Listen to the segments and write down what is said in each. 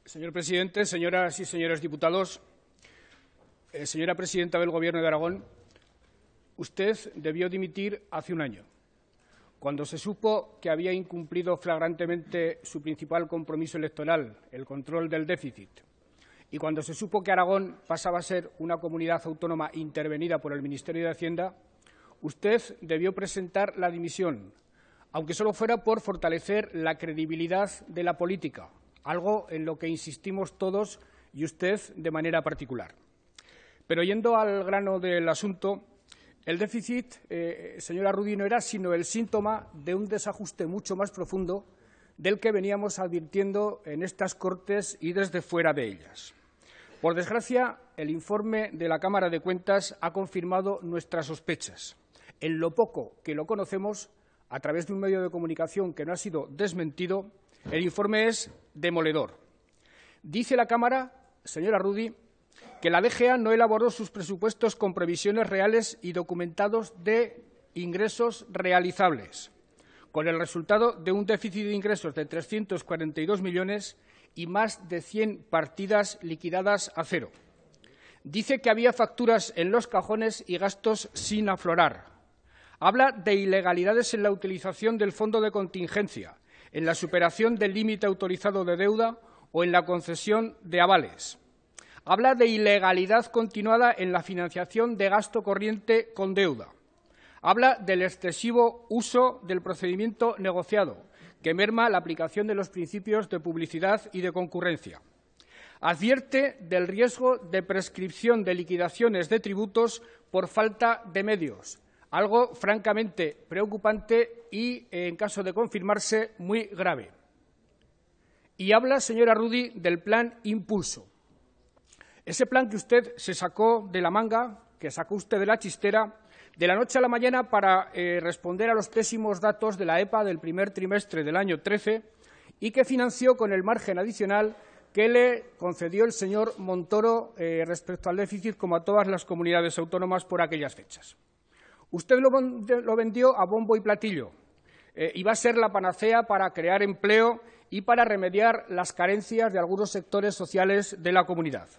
Señor presidente, señoras y señores diputados, señora presidenta del Gobierno de Aragón, usted debió dimitir hace un año, cuando se supo que había incumplido flagrantemente su principal compromiso electoral, el control del déficit, y cuando se supo que Aragón pasaba a ser una comunidad autónoma intervenida por el Ministerio de Hacienda, usted debió presentar la dimisión, aunque solo fuera por fortalecer la credibilidad de la política, algo en lo que insistimos todos y usted de manera particular. Pero yendo al grano del asunto, el déficit, señora Rudy, no era sino el síntoma de un desajuste mucho más profundo del que veníamos advirtiendo en estas Cortes y desde fuera de ellas. Por desgracia, el informe de la Cámara de Cuentas ha confirmado nuestras sospechas. En lo poco que lo conocemos, a través de un medio de comunicación que no ha sido desmentido, el informe es demoledor. Dice la Cámara, señora Rudy, que la DGA no elaboró sus presupuestos con previsiones reales y documentados de ingresos realizables, con el resultado de un déficit de ingresos de 342 millones y más de 100 partidas liquidadas a cero. Dice que había facturas en los cajones y gastos sin aflorar. Habla de ilegalidades en la utilización del fondo de contingencia, en la superación del límite autorizado de deuda o en la concesión de avales. Habla de ilegalidad continuada en la financiación de gasto corriente con deuda. Habla del excesivo uso del procedimiento negociado, que merma la aplicación de los principios de publicidad y de concurrencia. Advierte del riesgo de prescripción de liquidaciones de tributos por falta de medios, algo francamente preocupante y, en caso de confirmarse, muy grave. Y habla, señora Rudy, del plan Impulso. Ese plan que usted se sacó de la manga, que sacó usted de la chistera, de la noche a la mañana para responder a los pésimos datos de la EPA del primer trimestre del año 13 y que financió con el margen adicional que le concedió el señor Montoro respecto al déficit, como a todas las comunidades autónomas por aquellas fechas. Usted lo vendió a bombo y platillo. Iba a ser la panacea para crear empleo y para remediar las carencias de algunos sectores sociales de la comunidad.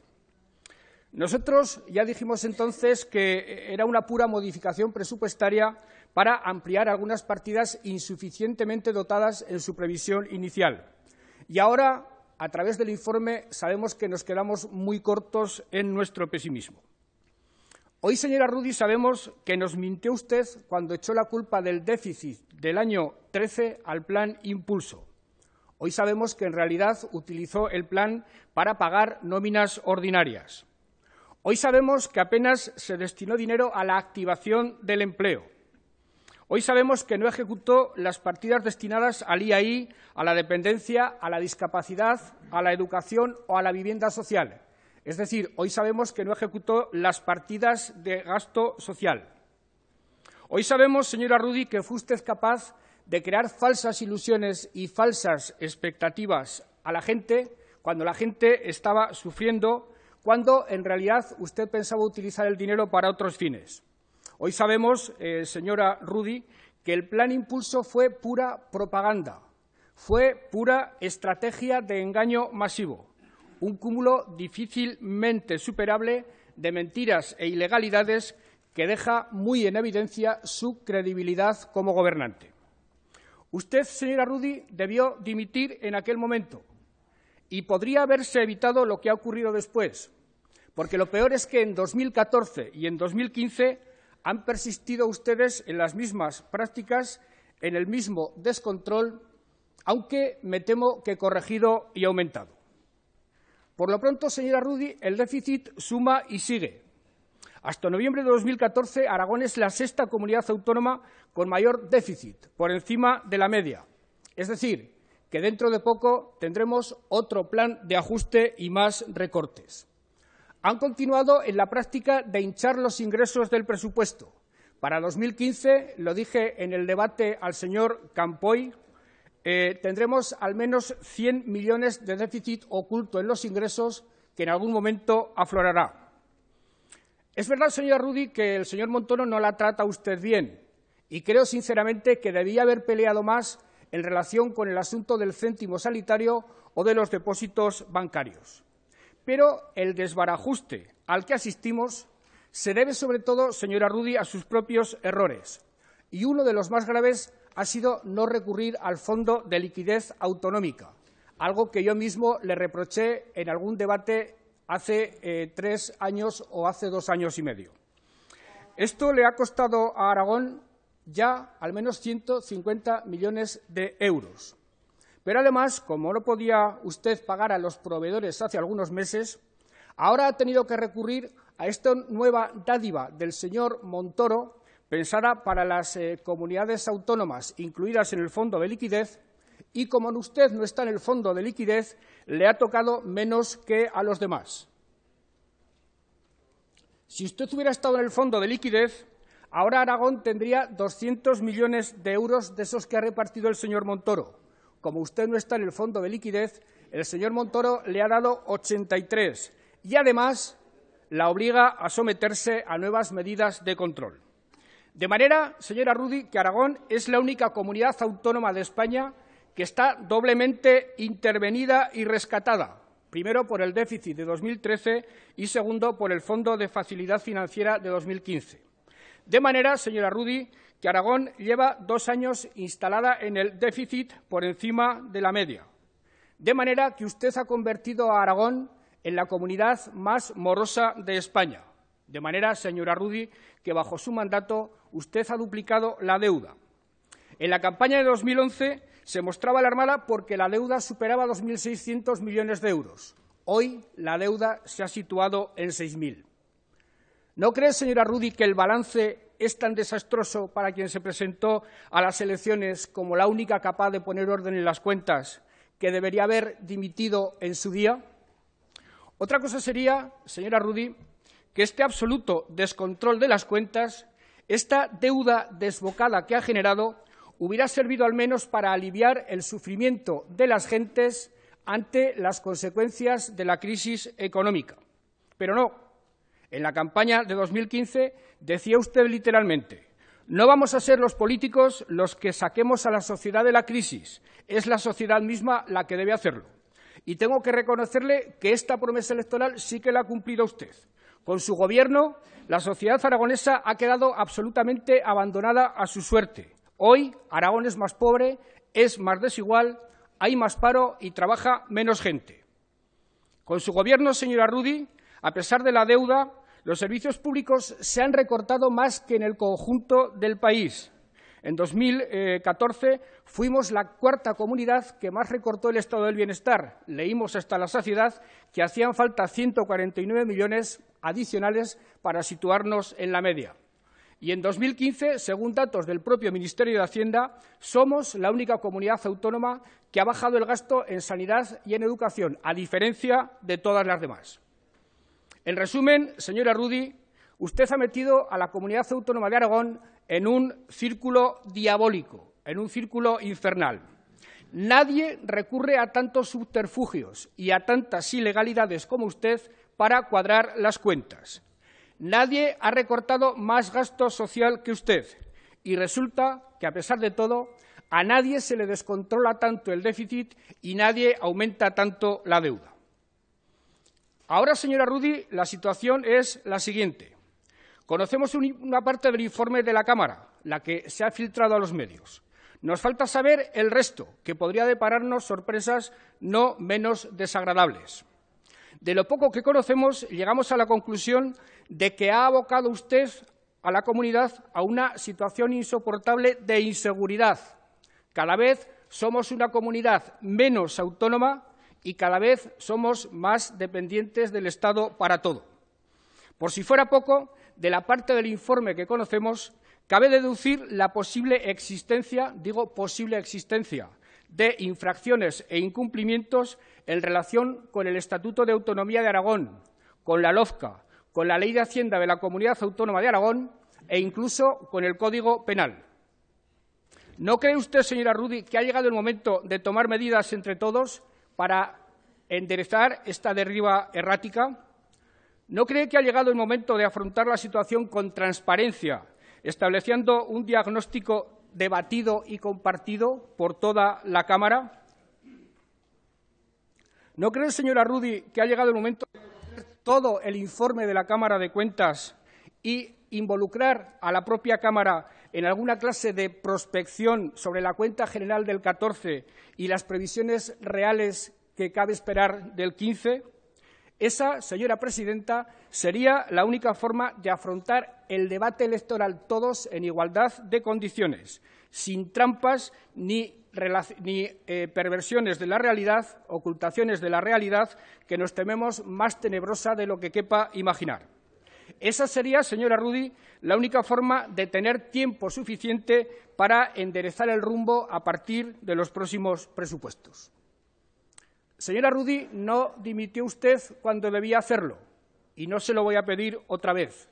Nosotros ya dijimos entonces que era una pura modificación presupuestaria para ampliar algunas partidas insuficientemente dotadas en su previsión inicial. Y ahora, a través del informe, sabemos que nos quedamos muy cortos en nuestro pesimismo. Hoy, señora Rudy, sabemos que nos mintió usted cuando echó la culpa del déficit del año 13 al plan Impulso. Hoy sabemos que en realidad utilizó el plan para pagar nóminas ordinarias. Hoy sabemos que apenas se destinó dinero a la activación del empleo. Hoy sabemos que no ejecutó las partidas destinadas al IAI, a la dependencia, a la discapacidad, a la educación o a la vivienda social. Es decir, hoy sabemos que no ejecutó las partidas de gasto social. Hoy sabemos, señora Rudy, que fue usted capaz de crear falsas ilusiones y falsas expectativas a la gente cuando la gente estaba sufriendo, cuando en realidad usted pensaba utilizar el dinero para otros fines. Hoy sabemos, señora Rudy, que el plan Impulso fue pura propaganda, fue pura estrategia de engaño masivo, un cúmulo difícilmente superable de mentiras e ilegalidades que deja muy en evidencia su credibilidad como gobernante. Usted, señora Rudy, debió dimitir en aquel momento y podría haberse evitado lo que ha ocurrido después, porque lo peor es que en 2014 y en 2015 han persistido ustedes en las mismas prácticas, en el mismo descontrol, aunque me temo que corregido y aumentado. Por lo pronto, señora Rudy, el déficit suma y sigue. Hasta noviembre de 2014, Aragón es la sexta comunidad autónoma con mayor déficit, por encima de la media. Es decir, que dentro de poco tendremos otro plan de ajuste y más recortes. Han continuado en la práctica de hinchar los ingresos del presupuesto. Para 2015, lo dije en el debate al señor Campoy, tendremos al menos 100 millones de déficit oculto en los ingresos que en algún momento aflorará. Es verdad, señora Rudy, que el señor Montoro no la trata a usted bien y creo sinceramente que debía haber peleado más en relación con el asunto del céntimo sanitario o de los depósitos bancarios. Pero el desbarajuste al que asistimos se debe sobre todo, señora Rudy, a sus propios errores. Y uno de los más graves ha sido no recurrir al Fondo de Liquidez Autonómica, algo que yo mismo le reproché en algún debate hace 3 años o hace 2 años y medio. Esto le ha costado a Aragón ya al menos 150 millones de euros. Pero además, como no podía usted pagar a los proveedores hace algunos meses, ahora ha tenido que recurrir a esta nueva dádiva del señor Montoro, pensada para las comunidades autónomas incluidas en el Fondo de Liquidez, y como usted no está en el Fondo de Liquidez, le ha tocado menos que a los demás. Si usted hubiera estado en el Fondo de Liquidez, ahora Aragón tendría 200 millones de euros de esos que ha repartido el señor Montoro. Como usted no está en el Fondo de Liquidez, el señor Montoro le ha dado 83 y, además, la obliga a someterse a nuevas medidas de control. De manera, señora Rudy, que Aragón es la única comunidad autónoma de España que está doblemente intervenida y rescatada, primero por el déficit de 2013 y segundo por el Fondo de Facilidad Financiera de 2015. De manera, señora Rudy, que Aragón lleva 2 años instalada en el déficit por encima de la media. De manera que usted ha convertido a Aragón en la comunidad más morosa de España. De manera, señora Rudy, que bajo su mandato usted ha duplicado la deuda. En la campaña de 2011 se mostraba alarmada porque la deuda superaba 2.600 millones de euros. Hoy la deuda se ha situado en 6.000. ¿No cree, señora Rudy, que el balance es tan desastroso para quien se presentó a las elecciones como la única capaz de poner orden en las cuentas, que debería haber dimitido en su día? Otra cosa sería, señora Rudy, que este absoluto descontrol de las cuentas, esta deuda desbocada que ha generado, hubiera servido al menos para aliviar el sufrimiento de las gentes ante las consecuencias de la crisis económica. Pero no. En la campaña de 2015 decía usted literalmente: no vamos a ser los políticos los que saquemos a la sociedad de la crisis, es la sociedad misma la que debe hacerlo. Y tengo que reconocerle que esta promesa electoral sí que la ha cumplido usted. Con su Gobierno, la sociedad aragonesa ha quedado absolutamente abandonada a su suerte. Hoy, Aragón es más pobre, es más desigual, hay más paro y trabaja menos gente. Con su Gobierno, señora Rudy, a pesar de la deuda, los servicios públicos se han recortado más que en el conjunto del país. En 2014 fuimos la 4ª comunidad que más recortó el estado del bienestar. Leímos hasta la saciedad que hacían falta 149 millones adicionales para situarnos en la media. Y en 2015, según datos del propio Ministerio de Hacienda, somos la única comunidad autónoma que ha bajado el gasto en sanidad y en educación, a diferencia de todas las demás. En resumen, señora Rudy, usted ha metido a la comunidad autónoma de Aragón en un círculo diabólico, en un círculo infernal. Nadie recurre a tantos subterfugios y a tantas ilegalidades como usted para cuadrar las cuentas. Nadie ha recortado más gasto social que usted y resulta que, a pesar de todo, a nadie se le descontrola tanto el déficit y nadie aumenta tanto la deuda. Ahora, señora Rudy, la situación es la siguiente. Conocemos una parte del informe de la Cámara, la que se ha filtrado a los medios. Nos falta saber el resto, que podría depararnos sorpresas no menos desagradables. De lo poco que conocemos, llegamos a la conclusión de que ha abocado usted a la comunidad a una situación insoportable de inseguridad. Cada vez somos una comunidad menos autónoma y cada vez somos más dependientes del Estado para todo. Por si fuera poco, de la parte del informe que conocemos, cabe deducir la posible existencia, digo posible existencia, de infracciones e incumplimientos en relación con el Estatuto de Autonomía de Aragón, con la LOFCA, con la Ley de Hacienda de la Comunidad Autónoma de Aragón e incluso con el Código Penal. ¿No cree usted, señora Rudy, que ha llegado el momento de tomar medidas entre todos para enderezar esta deriva errática? ¿No cree que ha llegado el momento de afrontar la situación con transparencia, estableciendo un diagnóstico debatido y compartido por toda la Cámara? ¿No cree, señora Rudy, que ha llegado el momento de conocer todo el informe de la Cámara de Cuentas y involucrar a la propia Cámara en alguna clase de prospección sobre la cuenta general del 14 y las previsiones reales que cabe esperar del 15? Esa, señora presidenta, sería la única forma de afrontar el debate electoral todos en igualdad de condiciones, sin trampas ni perversiones de la realidad, ocultaciones de la realidad que nos tememos más tenebrosa de lo que quepa imaginar. Esa sería, señora Rudy, la única forma de tener tiempo suficiente para enderezar el rumbo a partir de los próximos presupuestos. Señora Rudy, no dimitió usted cuando debía hacerlo, y no se lo voy a pedir otra vez,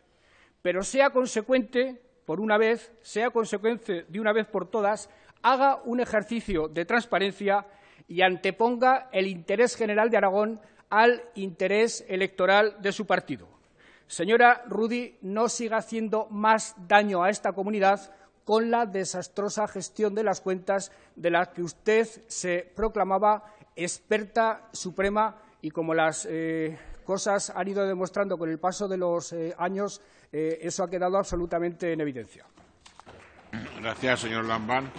pero sea consecuente por una vez, sea consecuente de una vez por todas, haga un ejercicio de transparencia y anteponga el interés general de Aragón al interés electoral de su partido. Señora Rudy, no siga haciendo más daño a esta comunidad con la desastrosa gestión de las cuentas de la que usted se proclamaba experta suprema y, como las cosas han ido demostrando con el paso de los años, eso ha quedado absolutamente en evidencia. Gracias, señor Lambán.